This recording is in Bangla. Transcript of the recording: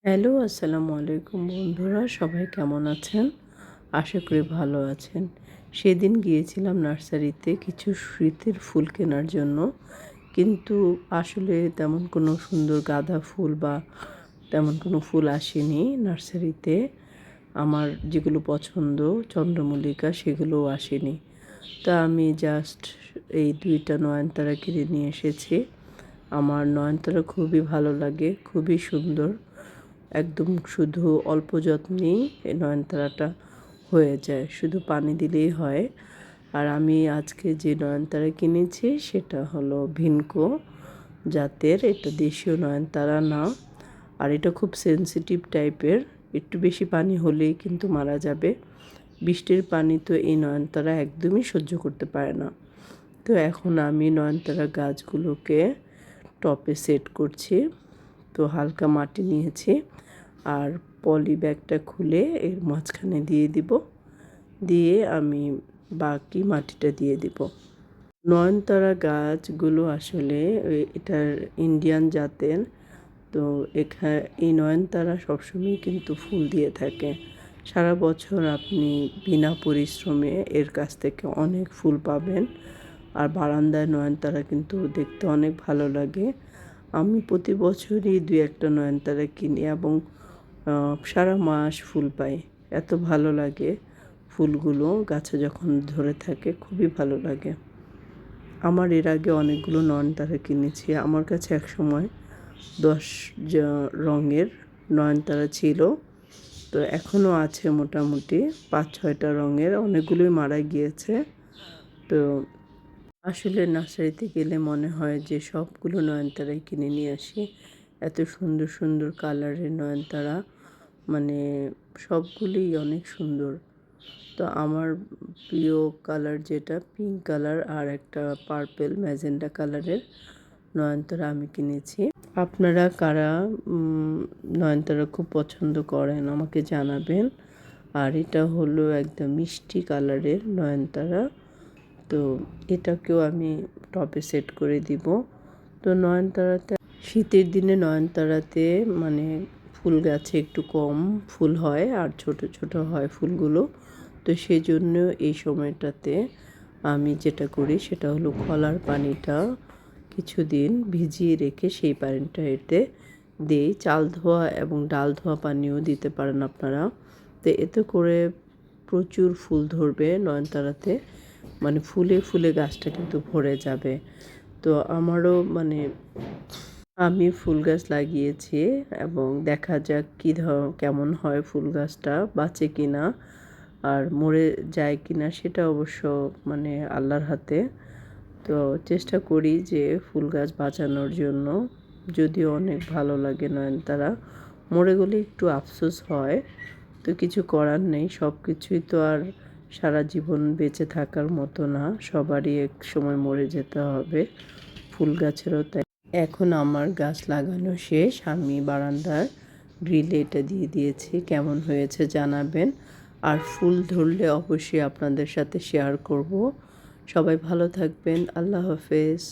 হ্যালো, আসসালামু আলাইকুম বন্ধুরা, সবাই কেমন আছেন? আশা করি ভালো আছেন। সেদিন গিয়েছিলাম নার্সারিতে কিছু শীতের ফুল কেনার জন্য, কিন্তু আসলে তেমন কোনো সুন্দর গাঁদা ফুল বা তেমন কোনো ফুল আসেনি নার্সারিতে। আমার যেগুলো পছন্দ চন্দ্রমল্লিকা সেগুলোও আসেনি। তা আমি জাস্ট এই ২টা নয়নতারা কিনে নিয়ে এসেছি। আমার নয়নতারা খুবই ভালো লাগে, খুবই সুন্দর। একদম শুধু অল্প যত্নেই এই নয়নতারাটা হয়ে যায়, শুধু পানি দিলেই হয়। আর আমি আজকে যে নয়নতারা কিনেছি সেটা হলো ভিনকো জাতের, এটা দেশীয় নয়নতারা না। আর এটা খুব সেনসিটিভ টাইপের, একটু বেশি পানি হলেই কিন্তু মারা যাবে। বৃষ্টির পানি তো এই নয়নতারা একদমই সহ্য করতে পারে না। তো এখন আমি নয়নতারা গাছগুলোকে টবে সেট করছি। তো হালকা মাটি নিয়েছি আর পলি ব্যাগটা খুলে এর মাঝখানে দিয়ে দিব, দিয়ে আমি বাকি মাটিটা দিয়ে দিব। নয়নতারা গাছগুলো আসলে এটার ইন্ডিয়ান জাতের। তো এই নয়নতারা সবসময় কিন্তু ফুল দিয়ে থাকে। সারা বছর আপনি বিনা পরিশ্রমে এর কাছ থেকে অনেক ফুল পাবেন। আর বারান্দায় নয়নতারা কিন্তু দেখতে অনেক ভালো লাগে। আমি প্রতি বছরই ২-১টা নয়নতারা কিনি এবং সারা মাস ফুল পাই। এত ভালো লাগে ফুলগুলো গাছে যখন ধরে থাকে, খুবই ভালো লাগে। আমার এর আগে অনেকগুলো নয়নতারা কিনেছি। আমার কাছে একসময় ১০ রঙের নয়নতারা ছিল। তো এখনও আছে মোটামুটি ৫-৬টা রঙের, অনেকগুলোই মারা গিয়েছে। তো আসলে নার্সারিতে গেলে মনে হয় যে সবগুলো নয়নতারাই কিনে নিয়ে আসি। এত সুন্দর সুন্দর কালারের নয়নতারা, মানে সবগুলোই অনেক সুন্দর। তো আমার প্রিয় কালার যেটা পিঙ্ক কালার আর একটা পার্পেল ম্যাজেন্টা কালারের নয়নতারা আমি কিনেছি। আপনারা কারা নয়নতারা খুব পছন্দ করেন আমাকে জানাবেন। আর এটা হলো একদম মিষ্টি কালারের নয়নতারা। তো এটাকেও আমি টবে সেট করে দিব। তো নয়নতারাতে শীতের দিনে নয়নতারাতে মানে ফুল গাছে একটু কম ফুল হয় আর ছোট ছোট হয় ফুলগুলো। তো সেজন্য এই সময়টাতে আমি যেটা করি সেটা হলো কলার পানিটা কিছুদিন ভিজিয়ে রেখে সেই পানিটা এতে দিই। চাল ধোয়া এবং ডাল ধোয়া পানিও দিতে পারেন আপনারা। তো এতে করে প্রচুর ফুল ধরবে নয়নতারাতে, মানে ফুলে ফুলে গাছটা কিন্তু ভরে যাবে। তো আমারও মানে আমি ফুল গাছ লাগিয়েছি এবং দেখা যাক কেমন হয়, ফুল গাছটা বাঁচে কিনা আর মরে যায় কিনা সেটা অবশ্য মানে আল্লাহর হাতে। তো চেষ্টা করি যে ফুল গাছ বাঁচানোর জন্য। যদিও অনেক ভালো লাগে নয়নতারা, মরে গেলে একটু আফসোস হয়। তো কিছু করার নেই, সব কিছুই তো আর সারা জীবন বেঁচে থাকার মতো না, সবারই এক সময় মরে যেতে হবে, ফুল গাছেরও তাই। এখন আমার গাছ লাগানো শেষ, আমি বারান্দার গ্রিলে এটা দিয়ে দিয়েছি। কেমন হয়েছে জানাবেন। আর ফুল ধরলে অবশ্যই আপনাদের সাথে শেয়ার করব। সবাই ভালো থাকবেন, আল্লাহ হাফেজ।